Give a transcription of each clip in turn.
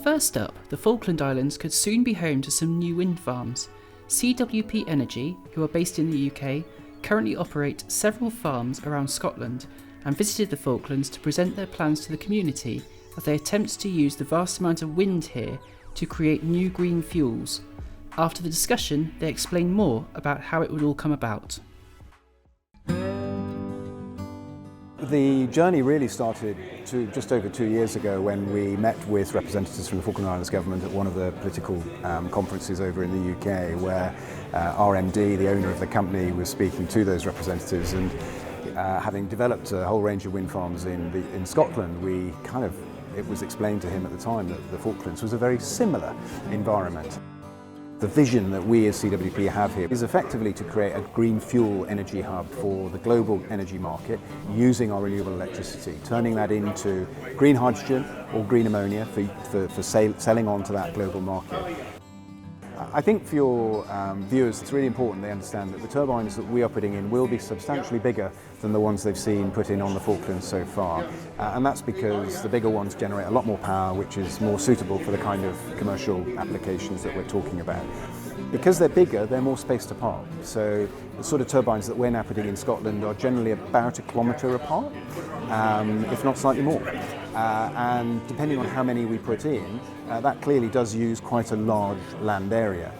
First up, the Falkland Islands could soon be home to some new wind farms. CWP Energy, who are based in the UK, currently operate several farms around Scotland and visited the Falklands to present their plans to the community as they attempt to use the vast amount of wind here to create new green fuels. After the discussion, they explain more about how it would all come about. The journey really started just over 2 years ago when we met with representatives from the Falkland Islands government at one of the political conferences over in the UK, where our MD, the owner of the company, was speaking to those representatives, and having developed a whole range of wind farms in Scotland, it was explained to him at the time that the Falklands was a very similar environment. The vision that we as CWP have here is effectively to create a green fuel energy hub for the global energy market using our renewable electricity, turning that into green hydrogen or green ammonia for selling on to that global market. I think for your viewers, it's really important they understand that the turbines that we are putting in will be substantially bigger than the ones they've seen put in on the Falklands so far. And that's because the bigger ones generate a lot more power, which is more suitable for the kind of commercial applications that we're talking about. Because they're bigger, they're more spaced apart. So the sort of turbines that we're now putting in Scotland are generally about 1 kilometre apart, if not slightly more. And depending on how many we put in, that clearly does use quite a large land area.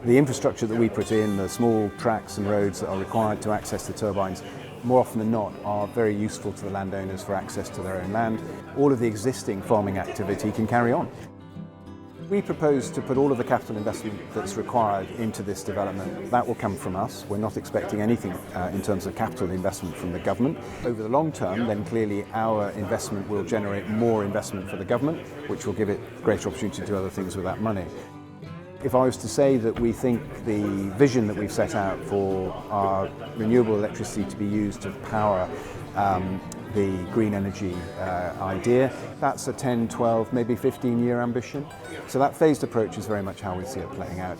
The infrastructure that we put in, the small tracks and roads that are required to access the turbines, more often than not are very useful to the landowners for access to their own land. All of the existing farming activity can carry on. We propose to put all of the capital investment that's required into this development. That will come from us. We're not expecting anything in terms of capital investment from the government. Over the long term, then clearly our investment will generate more investment for the government, which will give it greater opportunity to do other things with that money. If I was to say that we think the vision that we've set out for our renewable electricity to be used to power the green energy idea, that's a 10, 12, maybe 15-year ambition. So that phased approach is very much how we see it playing out.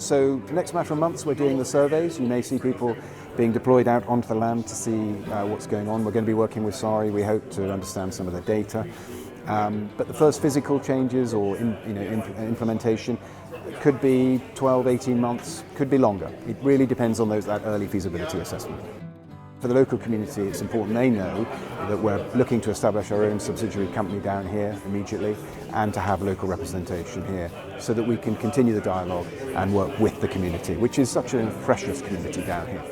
So the next matter of months we're doing the surveys. You may see people being deployed out onto the land to see what's going on. We're going to be working with SARI. We hope to understand some of the data. But the first physical changes or implementation could be 12, 18 months, could be longer. It really depends on that early feasibility assessment. For the local community, it's important they know that we're looking to establish our own subsidiary company down here immediately and to have local representation here so that we can continue the dialogue and work with the community, which is such a precious community down here.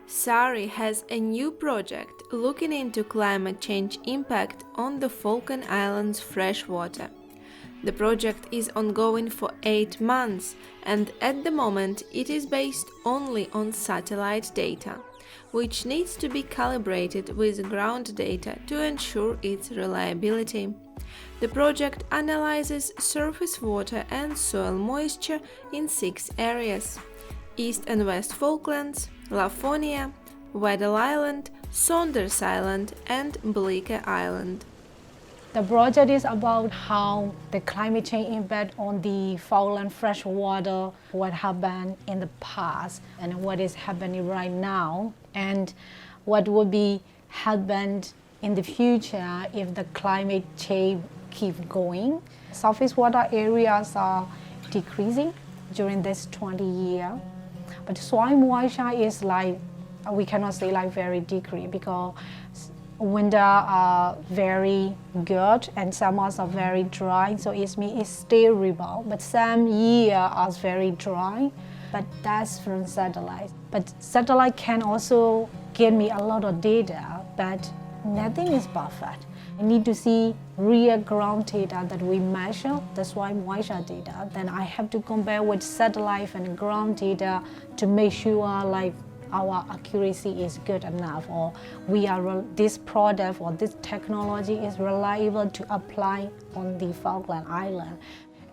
SARI has a new project looking into climate change impact on the Falkland Islands freshwater. The project is ongoing for 8 months, and at the moment it is based only on satellite data, which needs to be calibrated with ground data to ensure its reliability. The project analyzes surface water and soil moisture in 6 areas: East and West Falklands, Lafonia, Weddell Island, Saunders Island and Bleaker Island. The project is about how the climate change impact on the Falkland freshwater, what happened in the past and what is happening right now, and what will be happened in the future if the climate change keeps going. Surface water areas are decreasing during this 20 years, but soil moisture is we cannot say very decrease because winter are very good and summers are very dry, so it means it's still rebound. But some years are very dry, but that's from satellite. But satellite can also give me a lot of data, but nothing is perfect. I need to see real ground data that we measure, that's why moisture data. Then I have to compare with satellite and ground data to make sure our accuracy is good enough, or this product or this technology is reliable to apply on the Falkland Island.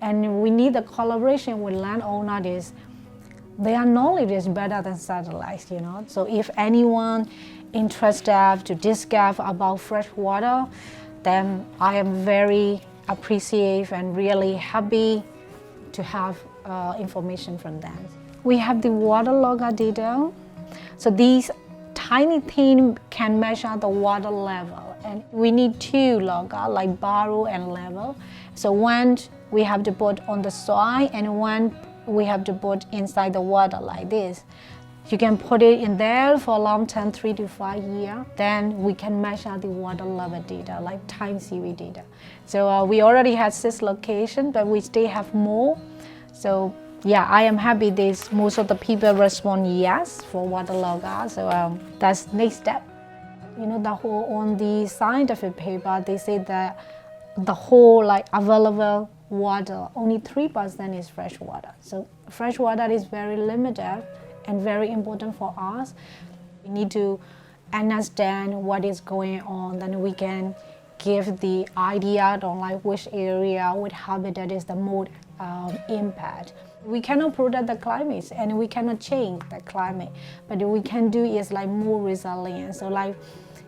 And we need the collaboration with landowners. Their knowledge is better than satellites, So if anyone interested to discover about fresh water, then I am very appreciative and really happy to have information from them. We have the water logger data. So these tiny thing can measure the water level, and we need two logger, like borrow and level. So one we have to put on the soil and one we have to put inside the water like this. You can put it in there for a long time, 3 to 5 years. Then we can measure the water level data, like time series data. So we already had 6 locations, but we still have more. So yeah, I am happy this most of the people respond yes for water logger. So that's next step. You know, the whole on the scientific paper, they say that the whole like available water, only 3% is fresh water. So fresh water is very limited and very important for us. We need to understand what is going on, then we can give the idea on like which area, which habitat is the most impact. We cannot protect the climate and we cannot change the climate, but what we can do is like more resilient. So like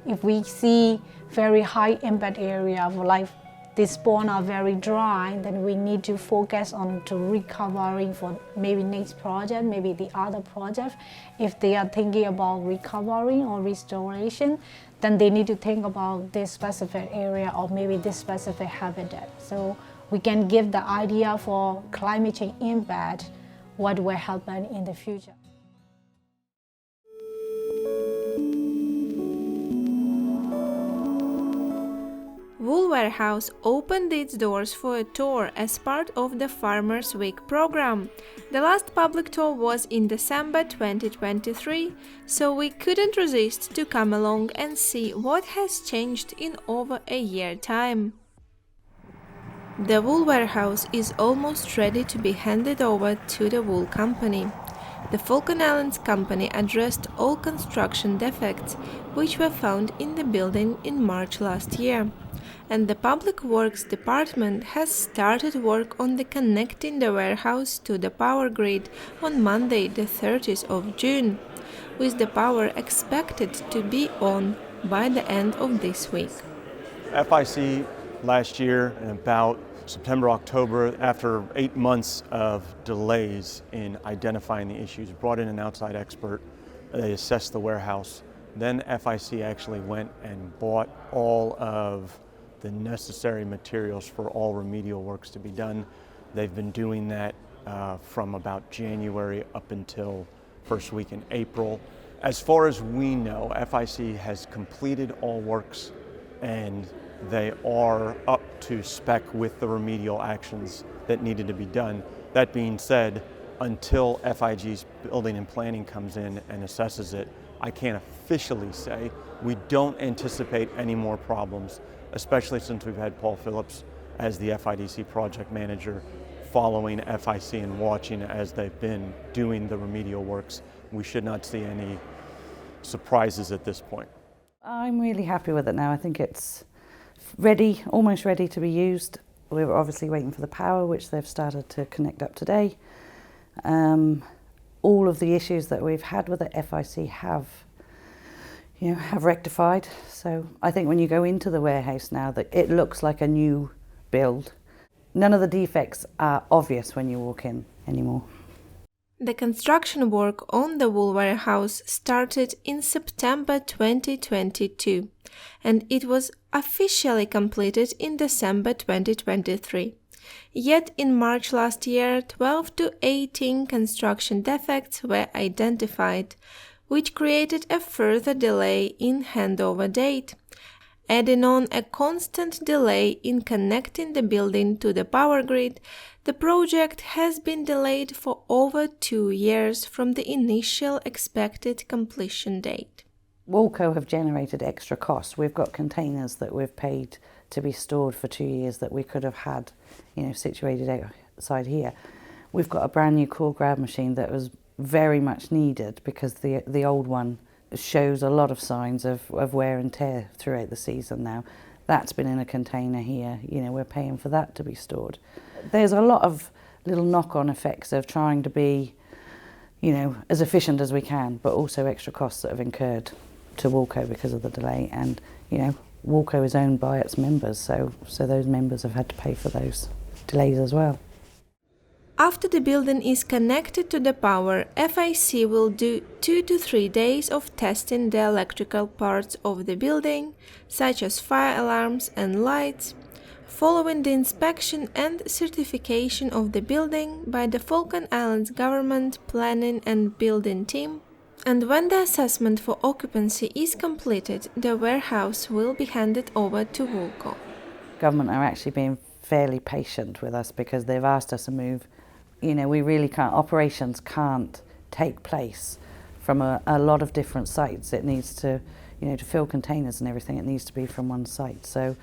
if we see very high impact area of like this pond are very dry, then we need to focus on to recovering for maybe next project, maybe the other project. If they are thinking about recovering or restoration, then they need to think about this specific area or maybe this specific habitat. So we can give the idea for climate change impact, what will happen in the future. Wool Warehouse opened its doors for a tour as part of the Farmers' Week program. The last public tour was in December 2023, so we couldn't resist to come along and see what has changed in over a year time. The Wool Warehouse is almost ready to be handed over to the wool company. The Falkland Islands company addressed all construction defects which were found in the building in March last year, and the Public Works Department has started work on the connecting the warehouse to the power grid on Monday the 30th of June, with the power expected to be on by the end of this week. FIC last year in about September, October, after 8 months of delays in identifying the issues, brought in an outside expert. They assessed the warehouse. Then FIC actually went and bought all of the necessary materials for all remedial works to be done. They've been doing that from about January up until first week in April. As far as we know, FIC has completed all works and they are up to spec with the remedial actions that needed to be done. That being said, until FIG's building and planning comes in and assesses it, I can't officially say. We don't anticipate any more problems, especially since we've had Paul Phillips as the FIDC project manager following FIC and watching as they've been doing the remedial works. We should not see any surprises at this point. I'm really happy with it now. I think it's ready, almost ready to be used. We were obviously waiting for the power, which they've started to connect up today. All of the issues that we've had with the FIC have rectified. So I think when you go into the warehouse now, that it looks like a new build. None of the defects are obvious when you walk in anymore. The construction work on the wool warehouse started in September 2022, and it was officially completed in December 2023. Yet in March last year, 12 to 18 construction defects were identified, which created a further delay in handover date. Adding on a constant delay in connecting the building to the power grid, the project has been delayed for over 2 years from the initial expected completion date. Woolco have generated extra costs. We've got containers that we've paid to be stored for 2 years that we could have had, situated outside here. We've got a brand new core grab machine that was very much needed because the old one shows a lot of signs of wear and tear throughout the season now. That's been in a container here, we're paying for that to be stored. There's a lot of little knock-on effects of trying to be, as efficient as we can, but also extra costs that have incurred to Woolco because of the delay. And, Woolco is owned by its members, so those members have had to pay for those delays as well. After the building is connected to the power, FIC will do 2 to 3 days of testing the electrical parts of the building, such as fire alarms and lights, following the inspection and certification of the building by the Falkland Islands Government Planning and Building Team. And when the assessment for occupancy is completed, the warehouse will be handed over to Vulco. Government are actually being fairly patient with us because they've asked us to move. You know, we really can't, operations can't take place from a lot of different sites. It needs to, you know, to fill containers and everything, it needs to be from one site. So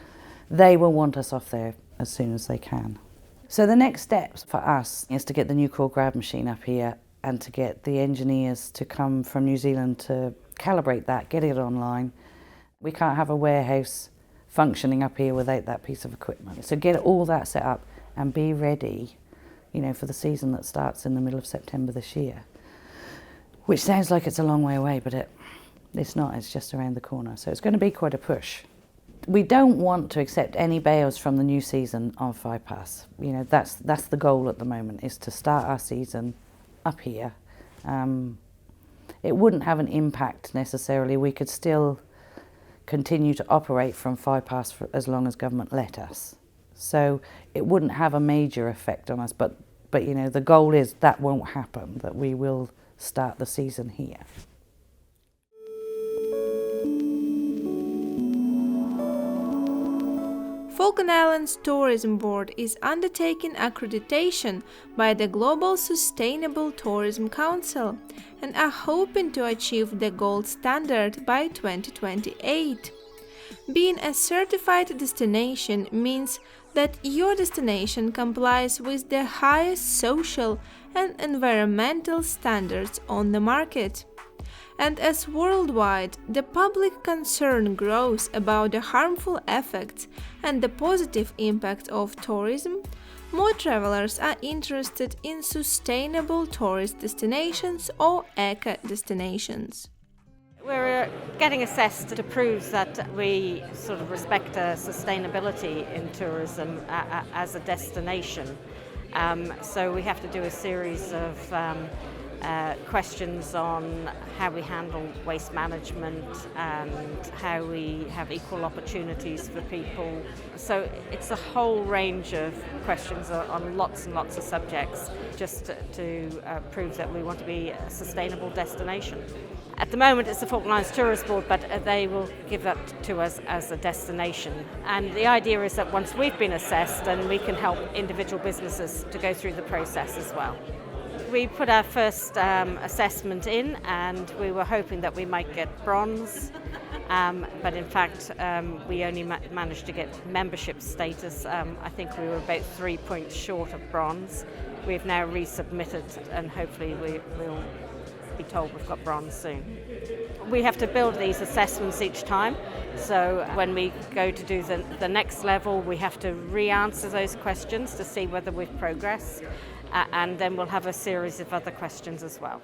they will want us off there as soon as they can. So the next steps for us is to get the new core grab machine up here and to get the engineers to come from New Zealand to calibrate that, get it online. We can't have a warehouse functioning up here without that piece of equipment. So get all that set up and be ready, you know, for the season that starts in the middle of September this year. Which sounds like it's a long way away, but it's not, it's just around the corner. So it's going to be quite a push. We don't want to accept any bales from the new season on 5 pass. You know, that's the goal at the moment, is to start our season up here. It wouldn't have an impact necessarily. We could still continue to operate from 5 pass for as long as government let us. So it wouldn't have a major effect on us, but you know, the goal is that won't happen, that we will start the season here. Falkland Islands Tourism Board is undertaking accreditation by the Global Sustainable Tourism Council and are hoping to achieve the gold standard by 2028. Being a certified destination means that your destination complies with the highest social and environmental standards on the market. And as worldwide the public concern grows about the harmful effects and the positive impact of tourism, more travelers are interested in sustainable tourist destinations or eco-destinations. We're getting assessed to prove that we sort of respect sustainability in tourism as a destination. So we have to do a series of questions on how we handle waste management and how we have equal opportunities for people. So it's a whole range of questions on lots and lots of subjects just to prove that we want to be a sustainable destination. At the moment it's the Falklands Tourist Board, but they will give that to us as a destination. And the idea is that once we've been assessed, then we can help individual businesses to go through the process as well. We put our first assessment in and we were hoping that we might get bronze, but in fact we only managed to get membership status. I think we were about 3 points short of bronze. We've now resubmitted and hopefully we'll be told we've got bronze soon. We have to build these assessments each time, so when we go to do the next level we have to re-answer those questions to see whether we've progressed. And then we'll have a series of other questions as well.